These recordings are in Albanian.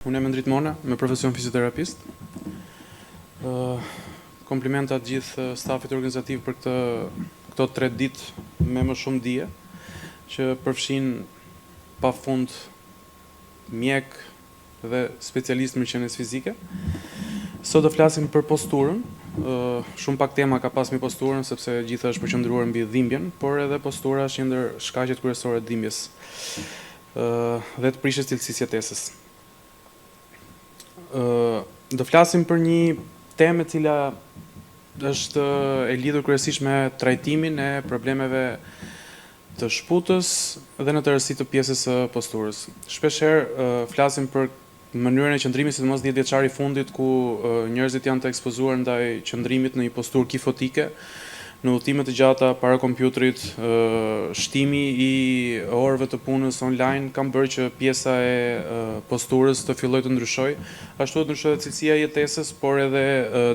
Unë jam Endrit Mona, me profesion fizioterapist. Komplimenta gjithë stafit organizativ për këto 3 ditë me më shumë dije, që përfshin pafund mjek dhe specialist në qenes fizike. Sot do flasim për posturën. Shumë pak tema ka pas me posturën, sepse gjitha është përqendruar mbi dhimbjen, por edhe postura është një ndër shkaqet kryesore të dhimbjes dhe të prishjes cilësisë jetesës. Do flasim për një temë e cila është e lidhur kryesisht me trajtimin e problemeve të shputës dhe në tërësi të pjesës së posturës. Shpeshherë flasim për mënyrën e qëndrimit, sidomos 10 vjeçari i fundit, ku njerëzit janë të ekspozuar ndaj qëndrimit në një posturë kifotike, në udhëtime të gjata para kompjuterit, shtimi i orëve të punës online kam bërë që pjesa e posturës të filloj të ndryshoj, ashtu të ndryshoj dhe cilësia e jetesës, por edhe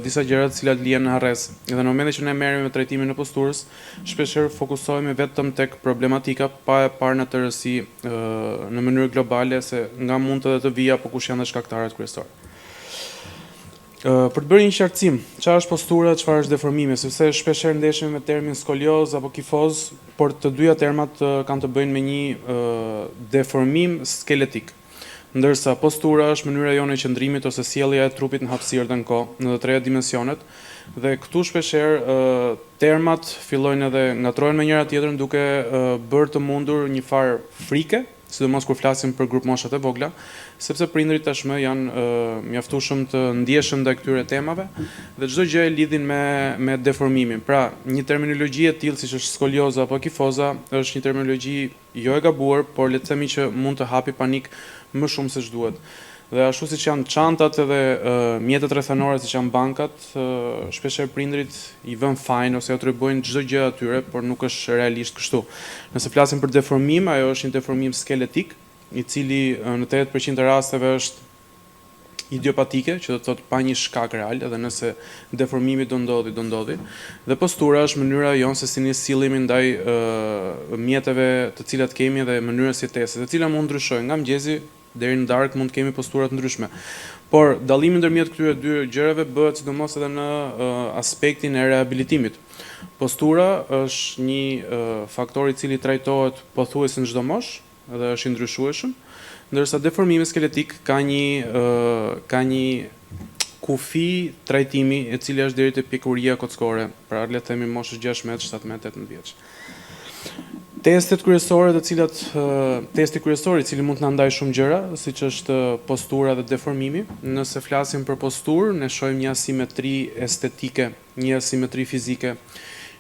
disa gjëra të cilat lihen në harres. Dhe në momentin që ne merremi me trajtimin e posturës, shpeshherë fokusohemi vetëm tek problematika, pa e parë në tërësi në mënyrë globale se nga mund të vijë apo kush janë shkaktarët kryesorë. Për të bërë një qartësim, çfarë është postura, çfarë është deformimi, sepse shpeshherë ndeshemi me termin skolioz apo kifoz, por të dyja termat kanë të bëjnë me një deformim skeletik. Ndërsa postura është mënyra jone e qëndrimit ose sjellja e trupit në hapësirë dhe në kohë, në të treja dimensionet, dhe këtu shpeshherë termat fillojnë edhe ngatrohen me njëra tjetrën duke bërë të mundur një farë frike, sidomos kur flasim për grup moshat e vogla, sepse prindrit tashmë janë mjaftueshëm të ndjeshëm ndaj këtyre temave dhe çdo gjë e lidhin me deformimin. Pra, një terminologji e tillë siç është skolioza apo kifoza është një terminologji jo e gabuar, por le të themi që mund të hapi panik më shumë se ç'duhet. Dhe ashtu siç janë çantat edhe mjetet rrethanore siç janë bankat, shpeshherë prindrit i vënë fajin ose atribuojnë çdo gjë atyre, por nuk është realisht kështu. Nëse flasim për deformim, ajo është një deformim skeletik, i cili në 80% të rasteve është idiopatike, që do të thotë pa një shkak real, edhe nëse deformimi do ndodhi. Dhe postura është mënyra jonë se si ne sillemi ndaj mjeteve të cilat kemi dhe mënyrës jetesës, e cila mund ndryshojë nga mëngjesi deri në darkë, mund të kemi postura të ndryshme. Por dallimi ndërmjet këtyre dy gjërave bëhet sidomos edhe në aspektin e rehabilitimit. Postura është një faktor i cili trajtohet pothuajse në çdo moshë dhe është i ndryshueshëm, ndërsa deformimi skeletik ka një kufi trajtimi e cili është deri te pjekuria kockore, pra le të themi moshës 16, 17, 18 vjeç. Testet kryesore, testi kryesor i cili mund të na ndajë shumë gjëra, siç është postura dhe deformimi. Nëse flasim për posturë, ne shohim një asimetri estetike, një asimetri fizike,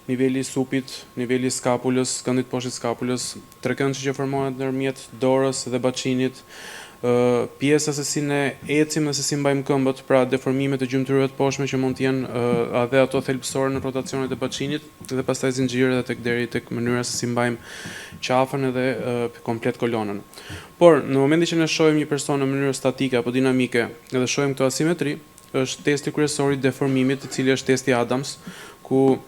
niveli i supit, niveli i skapulës, këndit poshtë skapulës, trekëndshi që formohet ndërmjet dorës dhe baçinit, pjesa se si ne ecim dhe se si mbajmë këmbët, pra deformimet e gjymtyrëve të poshtme që mund të jenë edhe ato thelbësore në rotacionet e baçinit dhe pastaj zinxhirët edhe deri tek mënyra se si mbajmë qafën edhe komplet kolonën. Por në momentin që ne shohim një person në mënyrë statike apo dinamike dhe shohim këto asimetri, është testi kryesor i deformimit, i cili është testi Adams, ku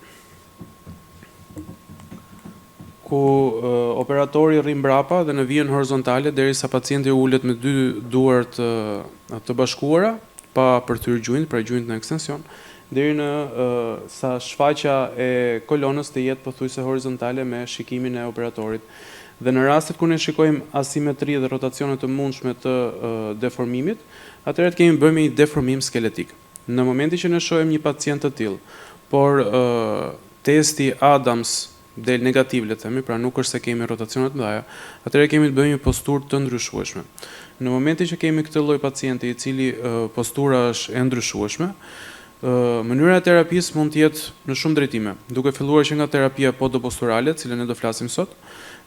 operatori rri mbrapa dhe në vijën horizontale derisa pacienti ulet me 2 duart të bashkuara pa përthyr gjunjt, pra gjunjt në ekstension, deri në sa shfaqja e kolonës të jetë pothuajse horizontale me shikimin e operatorit. Dhe në rastet kur ne shikojmë asimetri dhe rotacione të mundshme të deformimit, atëherë kemi bërë me një deformim skeletik. Në momentin që ne shohim një pacient të tillë, por testi Adams del negativ, le të themi, pra nuk është se kemi rotacione të mëdha, atëherë kemi të bëjmë një posturë të ndryshueshme. Në momentin që kemi këtë lloj pacienti i cili postura është e ndryshueshme, mënyra e terapisë mund të jetë në shumë drejtime, duke filluar që nga terapia podoposturale, cilën ne do flasim sot,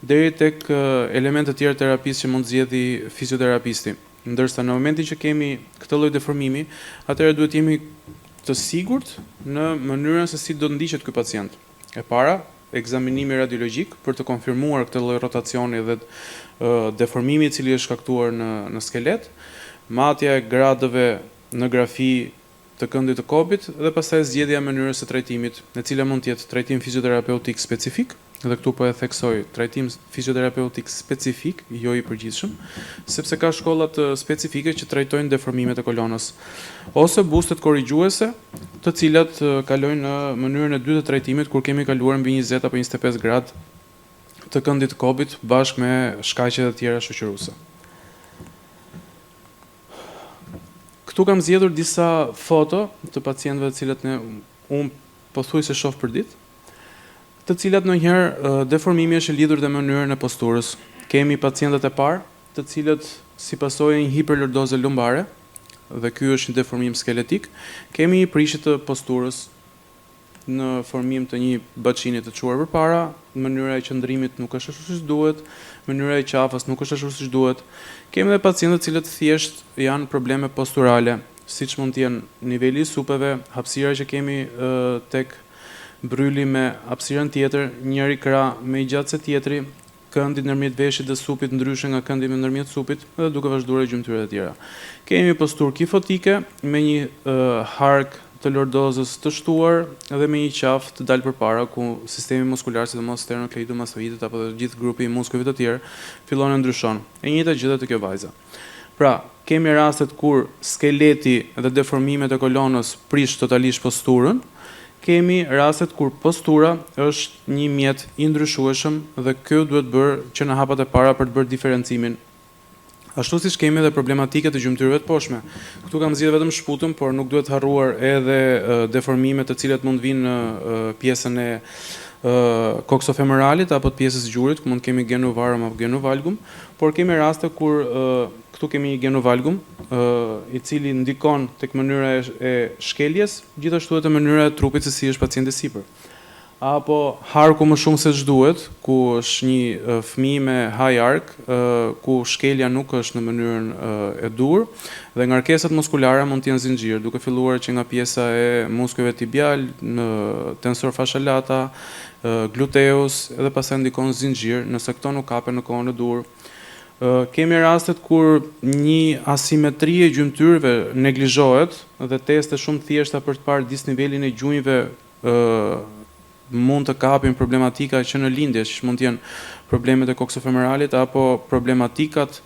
deri tek elemente të tjera të terapisë që mund zgjedhë fizioterapisti. Ndërsa në momentin që kemi këtë lloj deformimi, atëherë duhet jemi të sigurt në mënyrën se si do ndiqet ky pacient. E para, ekzaminimi radiologjik për të konfirmuar këtë lloj rotacioni dhe deformimi i cili është shkaktuar në skelet, matja e gradëve në grafi të këndit të kopit dhe pastaj zgjedhja e mënyrës së trajtimit, e cila mund të jetë trajtim fizioterapeutik specifik dhe këtu po e theksoj, trajtim fizioterapeutik specifik, jo i përgjithshëm, sepse ka shkolla të specifike që trajtojnë deformimet e kolonës, ose bustet korrigjuese, të cilat kalojnë në mënyrën e dytë të trajtimit kur kemi kaluar mbi 20 apo 25 gradë të këndit të kobit bashkë me shkaqet e tjera shoqëruese. Këtu kam zgjedhur disa foto të pacientëve të cilët unë pothuajse shoh për ditë, të cilat ndonjëherë deformimi është lidhur me mënyrën e posturës. Kemi pacientët e parë, të cilët si pasojë një hiperlordoze lumbare, dhe ky është një deformim skeletik, kemi një prishje të posturës në formim të një baçini të çuar përpara, mënyra e qëndrimit nuk është ashtu siç duhet, mënyra e qafës nuk është ashtu siç duhet. Kemi edhe pacientë të cilët thjesht janë probleme posturale, siç mund të jenë niveli i supeve, hapësira që kemi tek bryli me hapësirën tjetër, njëri krah më i gjatë se tjetri, këndi ndërmjet veshit dhe supit ndryshe nga këndi me ndërmjet supit dhe duke vazhduar gjymtyrët e tjera. Kemi posturë kifotike me një hark të lordozës të shtuar dhe me një qafë të dalë përpara ku sistemi muskular, sidomos sternokleidomastoidët apo gjithë grupi i muskujve të tjerë fillon të ndryshon. E njëjta gjë te kjo vajza. Pra, kemi rastet kur skeleti dhe deformimet e kolonës prish totalisht posturën, kemi rastet kur postura është një mjet i ndryshueshëm dhe kjo duhet bërë që në hapat e para për të bërë diferencimin. Ashtu siç kemi edhe problematike të gjymtyrëve të poshtme. Këtu kam zgjedhur vetëm shputën, por nuk duhet harruar edhe deformimet të cilat mund vinë në pjesën e koksofemoralit apo të pjesës gjurit, ku mund kemi genovarum apo genovalgum, por kemi raste kur këtu kemi një genovalgum, i cili ndikon tek mënyra e shkeljes, gjithashtu edhe mënyra e trupit se si është pacienti sipër. Apo harku më shumë se ç'duhet, ku është një fëmijë me high arc, ku shkelja nuk është në mënyrën e dur dhe ngarkesat muskulare mund të jenë zinxhir, duke filluar që nga pjesa e muskujve tibial, në tensor fascia lata, gluteus dhe pastaj ndikon zinxhir, nëse këto nuk kapen në kohën e dur. Kemi rastet kur një asimetri e gjymtyrëve neglizhohet dhe teste shumë thjeshta për të parë disnivelin e gjunjëve mund të kapin problematika që në lindje, që mund të jenë problemet e koksofemoralit apo problematikat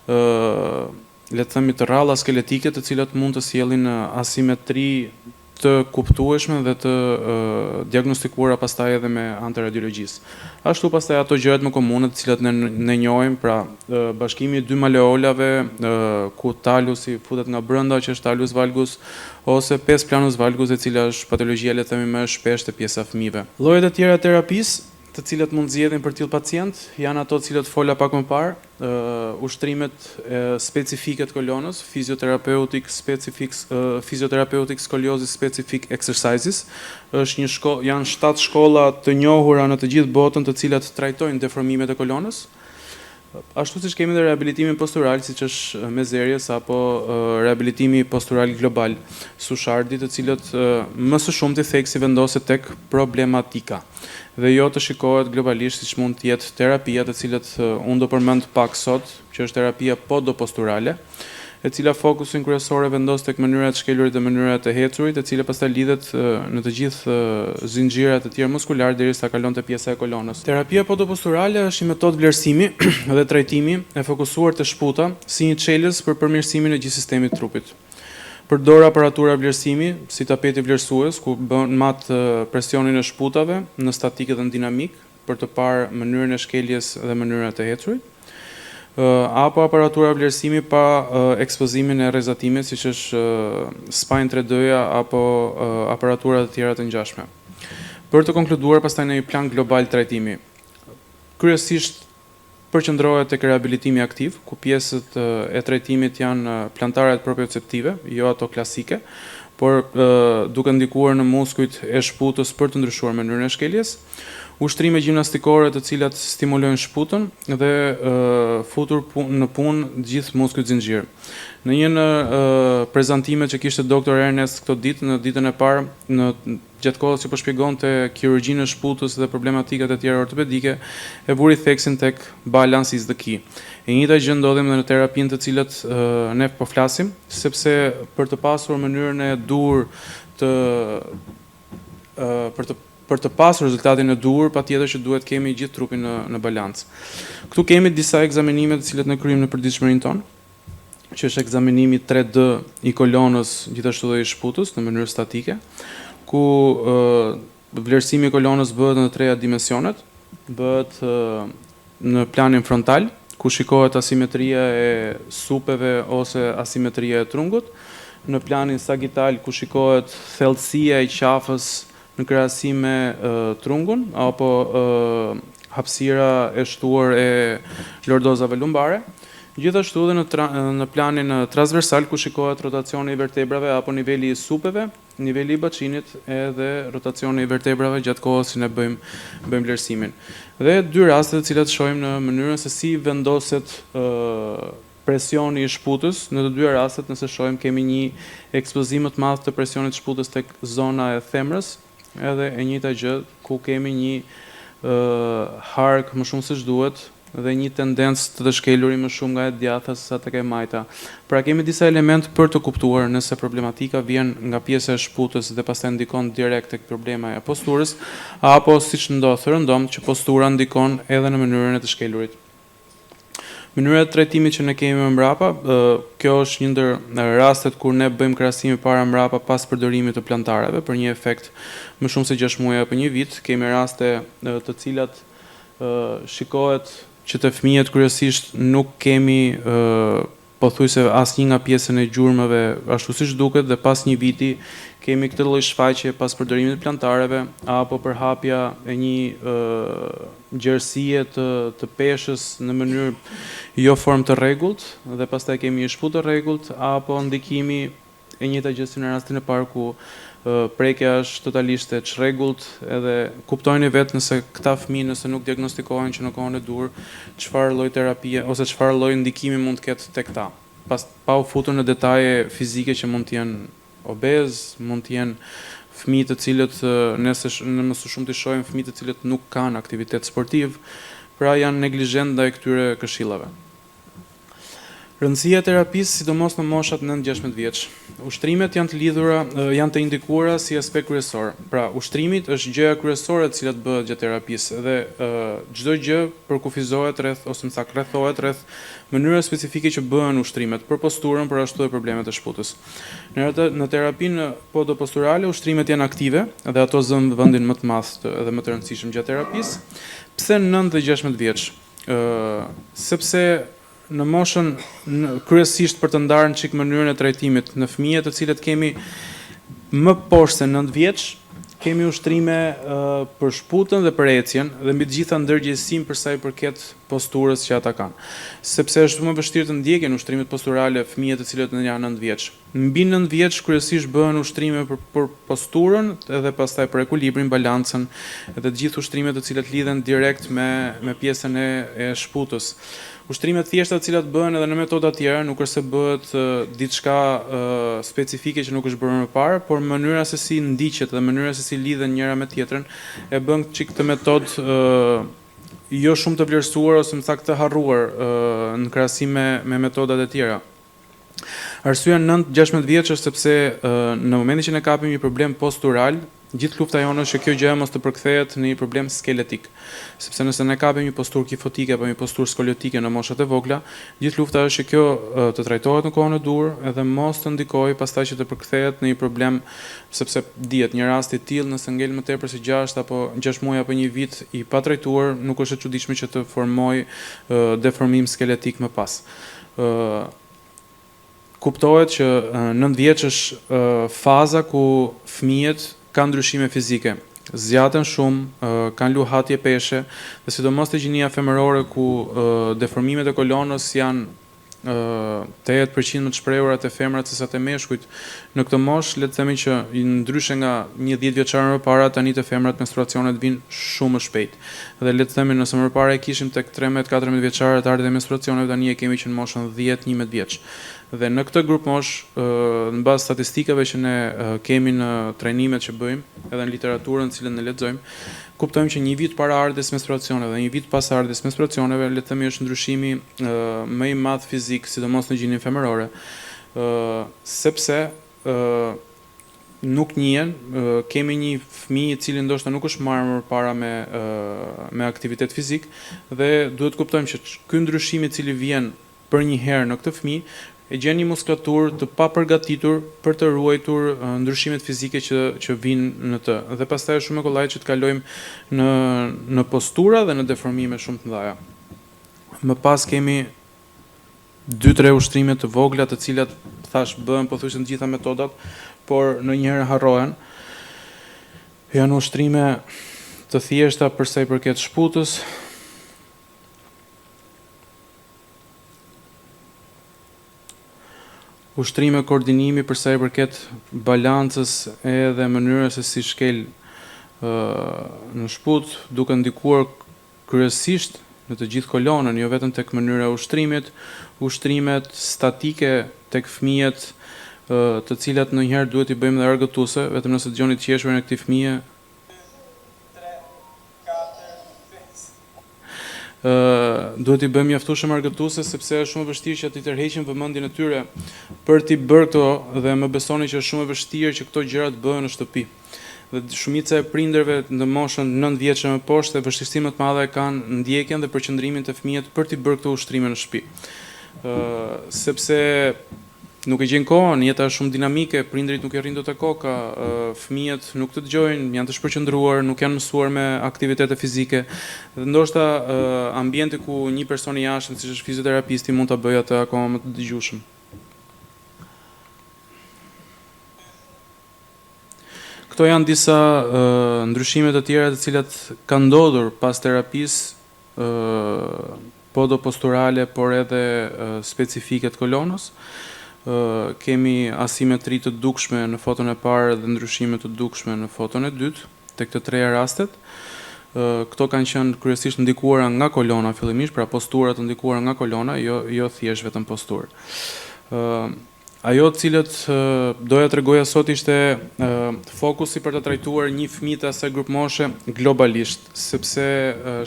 le të themi të rralla skeletike, të cilat mund të sjellin asimetri të kuptueshme dhe të diagnostikuara pastaj edhe me anteradiologjisë. Ashtu pastaj ato gjërat më komune të cilat ne njohim, pra bashkimi i dy maleolave, ku talusi futet nga brenda që është talus valgus ose pes planus valgus, e cila është patologjia le të themi më e shpeshtë e pjesa e fëmijëve. Llojet e tjera të terapisë të cilat mund zgjedhin për tillë pacient janë ato të cilat fola pak më parë, ushtrimet specifike të kolonës, physiotherapeutic scoliosis specific exercises, janë 7 shkolla të njohura në të gjithë botën të cilat trajtojnë deformimet e kolonës. Ashtu siç kemi dhe rehabilitimin postural, siç është Mezerius apo rehabilitimi postural global, Sushardi, të cilët më së shumti theksi vendoset tek problematika dhe jo të shikohet globalisht siç mund të jetë terapia, të cilët unë do përmend pak sot, që është terapia podoposturale, e cila fokusin kryesor e vendos tek mënyrat e shkelurit dhe mënyrat e hecurit, e cila pastaj lidhet në të gjithë zinxhirat e tjerë muskular derisa kalon te pjesa e kolonës. Terapia podoposturale është një metodë vlerësimi dhe trajtimi e fokusuar te shputa si një çelës për përmirësimin e gjithë sistemit të trupit. Përdor aparatura vlerësimi si tapeti vlerësues, ku bën mat presionin e shputave në statik dhe në dinamik për të parë mënyrën e shkeljes dhe mënyrat e hecurit. Apo aparatura vlerësimi pa ekspozimin e rrezatimit, siç është spine 3D-ja apo aparatura të tjera të ngjashme. Për të konkluduar pastaj në një plan global trajtimi. Kryesisht përqendrohet tek rehabilitimi aktiv, ku pjesët e trajtimit janë plantaret proprioceptive, jo ato klasike, por duke ndikuar në muskujt e shputës për të ndryshuar mënyrën e shkeljes. Ushtrime gjimnastikore të cilat stimulojnë shputën dhe futur në punë gjithë muskujt zinxhir. Në një në prezantimet që kishte doktor Ernest këto ditë, në ditën e parë, gjatë kohës që po shpjegonte kirurgjinë e shputës dhe problematikat e tjera ortopedike, e vuri theksin tek balance is the key. E njëjta gjë ndodhem në terapinë të cilat ne po flasim, sepse për të pasur mënyrën e dur për të për të pasur rezultatin e duhur, patjetër që duhet kemi gjithë trupin në balancë. Këtu kemi disa ekzaminime të cilat ne kryejmë në përditshmërinë tonë, që është ekzaminimi 3D i kolonës, gjithashtu dhe i shputës në mënyrë statike, ku vlerësimi i kolonës bëhet në 3 dimensionet, bëhet në planin frontal, ku shikohet asimetria e supeve ose asimetria e trungut, në planin sagittal ku shikohet thellësia e qafës në krahasim me trungun apo hapësira e shtuar e lordozave lumbare. Gjithashtu dhe në planin transversal ku shikohet rotacioni i vertebrave apo niveli i supeve, niveli i baçinit edhe rotacioni i vertebrave gjatë kohës që ne bëjmë vlerësimin. Dhe 2 raste të cilat shohim në mënyrën se si vendoset presioni i shputës. Në të 2 rastet nëse shohim kemi një ekspozim më të madh të presionit të shputës tek zona e themrës, edhe e njëjta gjë ku kemi një hark më shumë se ç'duhet dhe një tendencë të shkeluri më shumë nga e djatha se sa tek e majta. Pra kemi disa elementë për të kuptuar nëse problematika vjen nga pjesa e shputës dhe pastaj ndikon direkt tek problema e posturës, apo siç ndodh rëndomt që postura ndikon edhe në mënyrën e të shkelurit. Mënyra e trajtimit që ne kemi më mbrapa, kjo është një ndër rastet kur ne bëjmë krahasim para mbrapa pas përdorimit të plantareve për një efekt më shumë se 6 muaj apo 1 vit. Kemi raste të cilat shikohet që të fëmijët kryesisht nuk kemi pothuajse asnjë nga pjesën e gjurmëve ashtu siç duket, dhe pas 1 viti kemi këtë lloj shfaqje pas përdorimit të plantareve apo përhapja e një gjerësie të peshës në mënyrë jo formë të rregullt dhe pastaj kemi një shputë të rregullt apo ndikimi e njëjta gjë si në rastin e parë ku prekja është totalisht e çrregullt, edhe kuptojnë vetë nëse këta fëmijë nëse nuk diagnostikohen që në kohën e dur, çfarë lloj terapie ose çfarë lloj ndikimi mund të ketë tek ta. Pa u futur në detaje fizike që mund të jenë obez, mund të jenë fëmijë të cilët në më së shumti shohim fëmijë të cilët nuk kanë aktivitet sportiv, pra janë neglizhent ndaj këtyre këshillave. Rëndësia e terapisë, sidomos në moshat 9-16 vjeç. Ushtrimet janë të lidhura, janë të indikuara si aspekt kryesor. Pra, ushtrimi është gjëja kryesore e cila bëhet gjatë terapisë dhe çdo gjë përkufizohet rreth ose më saktë rrethohet rreth mënyra specifike që bëhen ushtrimet për posturën, por ashtu edhe problemet e shputës. Në terapinë podoposturale ushtrimet janë aktive dhe ato zënë vendin më të madh edhe më të rëndësishëm gjatë terapisë. Pse 9 dhe 16 vjeç? Sepse në moshën kryesisht për të ndarë në çik mënyrën e trajtimit në fëmijët të cilët kemi më poshtë se 9 vjeç, kemi ushtrime për shputën dhe për ecjen dhe mbi të gjitha ndërgjegjësinë për sa i përket posturës që ata kanë. Sepse është më vështirë të ndjekën ushtrimet posturale fëmijët të cilët janë 9 vjeç. Mbi 9 vjeç kryesisht bëhen ushtrime për posturën edhe pastaj për ekuilibrin, balancën dhe të gjithë ushtrimet të cilat lidhen direkt me pjesën e shputës. Ushtrimet thjeshta të cilat bëhen edhe në metoda të tjera, nuk është se bëhet diçka specifike që nuk është bërë më parë, por mënyra se si ndiqet dhe mënyra se si lidhen njëra me tjetrën e bën çik këtë metodë jo shumë të vlerësuar ose më saktë të harruar në krahasim me metodat e tjera. Arsyeja 9-16 vjeç është sepse në momentin që ne kapim një problem postural, gjithë lufta jonë është që kjo gjë mos të përkthehet në një problem skeletik. Sepse nëse ne kapim një posturë kifotike apo një posturë skoliotike në moshat e vogla, gjithë lufta është që kjo të trajtohet në kohën e dur edhe mos të ndikojë pastaj që të përkthehet në një problem, sepse dihet një rast i tillë nëse ngel më tepër se 6 muaj apo 1 vit i pa trajtuar, nuk është e çuditshme që të formojë deformim skeletik më pas. Kuptohet që 9 vjeç është faza ku fëmijët kanë ndryshime fizike, zgjaten shumë, kanë luhatje peshe, dhe sidomos te gjinia femërore ku deformimet e kolonës janë 80% më të shprehura te femrat se sa te meshkujt. Në këtë moshë le të themi që ndryshe nga një 10 vjeçar më parë, tani te femrat menstruacionet vijnë shumë më shpejt. Dhe le të themi nëse më parë e kishim tek 13-14 vjeçarët ardhin e menstruacioneve, tani e kemi që në moshën 10-11 vjeç. Dhe në këtë grup mosh, në bazë statistikave që ne kemi në trajnimet që bëjmë, edhe në literaturën në cilën ne lexojmë, kuptojmë që 1 vit para ardhes menstruacioneve dhe 1 vit pas ardhes menstruacioneve, le të themi është ndryshimi më i madh fizik, sidomos në gjinin femërore, sepse nuk njihen, kemi një fëmijë i cili ndoshta nuk është marrë më parë me aktivitet fizik dhe duhet kuptojmë që ky ndryshim i cili vjen për një herë në këtë fëmijë e gjen një muskulaturë të papërgatitur për të ruajtur ndryshimet fizike që vinë në të. Dhe pastaj është shumë e kollaj që të kalojmë në postura dhe në deformime shumë të mëdha. Më pas kemi 2-3 ushtrime të vogla të cilat thash bëhen pothuajse në të gjitha metodat, por ndonjëherë harrohen. Janë ushtrime të thjeshta për sa i përket shputës. Ushtrime koordinimi për sa i përket balancës edhe mënyrës se si shkel në shputë, duke ndikuar kryesisht në të gjithë kolonën, jo vetëm tek mënyra e uштrimit, ushtrimet statike tek fëmijët, të cilat ndonjëherë duhet i bëjmë dhe argëtuese, vetëm nëse dëgjoni të qeshur në këtij fëmije. Duhet i bëjmë mjaftueshëm argëtuese sepse është shumë e vështirë që t'i tërheqim vëmendjen e tyre për t'i bërë këto dhe më besoni që është shumë e vështirë që këto gjëra të bëhen në shtëpi. Dhe shumica e prindërve në moshën 9 vjeç e më poshtë vështirësi më të madhe kanë ndjekjen dhe përqendrimin të fëmijët për t'i bërë këto ushtrime në shtëpi. Sepse nuk e gjen kohën, jeta është shumë dinamike, prindrit nuk e rrin dot e koka, fëmijët nuk të dëgjojnë, janë të shpërqendruar, nuk janë mësuar me aktivitete fizike. Dhe ndoshta ambienti ku një person i jashtëm, siç është fizioterapisti, mund ta bëjë atë akoma më të dëgjueshëm. Këto janë disa ndryshime të tjera të cilat kanë ndodhur pas terapisë podoposturale, por edhe specifike të kolonës. Kemi asimetri të dukshme në foton e parë dhe ndryshime të dukshme në foton e dytë, tek të treja rastet. Këto kanë qenë kryesisht ndikuara nga kolona fillimisht, pra posturat të ndikuara nga kolona, jo thjesht vetëm posturë. Ajo cilët doja t'rregoja sot ishte fokusi për të trajtuar një fëmijë të asaj grup moshe globalisht, sepse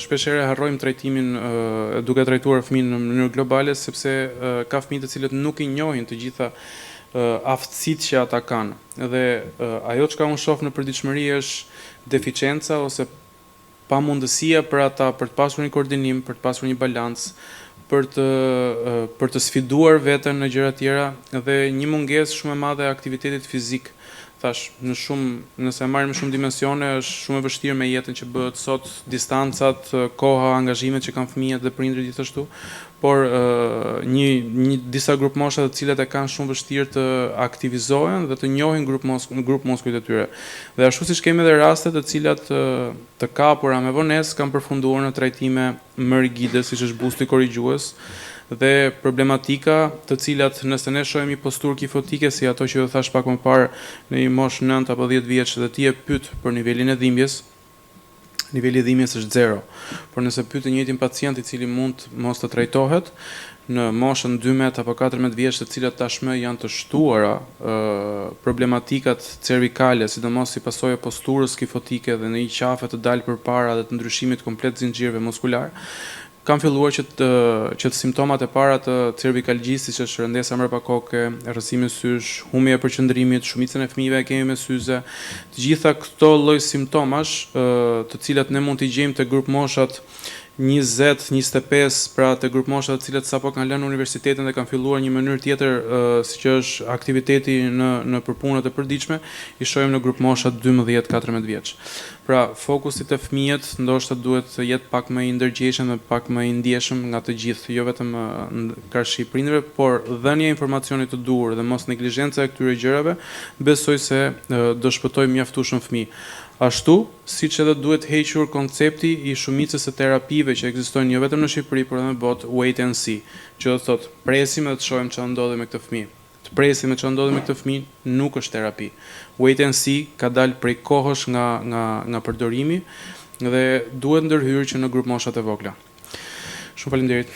shpeshherë harrojmë trajtimin duke trajtuar fëmijën në mënyrë globale, sepse ka fëmijë të cilët nuk i njohin të gjitha aftësitë që ata kanë. Dhe ajo çka unë shoh në përditshmëri është deficienca ose pamundësia për ata për të pasur një koordinim, për të pasur një balancë, për të sfiduar veten në gjëra tjera dhe një mungesë shumë e madhe e aktivitetit fizik. Thash, nëse marrim shumë dimensione, është shumë e vështirë me jetën që bëhet sot, distancat, koha, angazhimet që kanë fëmijët dhe prindrit gjithashtu, por disa grup mosha të cilat e kanë shumë vështirë të aktivizohen dhe të njohin grup moskujt e tyre. Dhe ashtu siç kemi edhe raste të cilat të kapura me vonesë kanë përfunduar në trajtime më rigide, siç është busti korrigjues, dhe problematika të cilat nëse ne shohim një posturë kifotike si ato që ju thash pak më parë në një moshë 9 apo 10 vjeç dhe ti e pyet për nivelin e dhimbjes, niveli i dhimbjes është 0. Por nëse pyet të njëjtin pacient i cili mund mos të trajtohet në moshën 12 apo 14 vjeç, të cilat tashmë janë të shtuara problematikat cervikale, sidomos si pasojë e posturës kifotike dhe në një qafe të dalë përpara dhe të ndryshimit komplet të zinxhirëve muskular, kanë filluar që simptomat e para të cervikalgjisë, siç është rëndesa mbrapa koke, errësimi sysh, humbja e përqendrimit, shumicën e fëmijëve e kemi me syze. Të gjitha këto lloj simptomash, të cilat ne mund t'i gjejmë te grup moshat 20, 25, pra të grup moshat të cilat sapo kanë lënë universitetin dhe kanë filluar një mënyrë tjetër, siç është aktiviteti në përpunët e përditshme, i shohim në grup moshat 12-14 vjeç. Pra, fokusi te fëmijët ndoshta duhet të jetë pak më i ndërgjegjshëm dhe pak më i ndjeshëm nga të gjithë, jo vetëm karshi prindërve, por dhënia e informacionit të duhur dhe mos neglizhenca e këtyre gjërave, besoj se do shpëtojë mjaftueshëm fëmijë. Ashtu, siç edhe duhet hequr koncepti i shumicës së terapive që ekzistojnë jo vetëm në Shqipëri, por edhe në botë, wait and see, që do të thotë presim dhe të shohim çfarë ndodhi me këtë fëmijë. Të presim me çfarë ndodhi me këtë fëmijë nuk është terapi. Wait and see ka dalë prej kohësh nga përdorimi dhe duhet ndërhyrë që në grup moshat e vogla. Shumë faleminderit.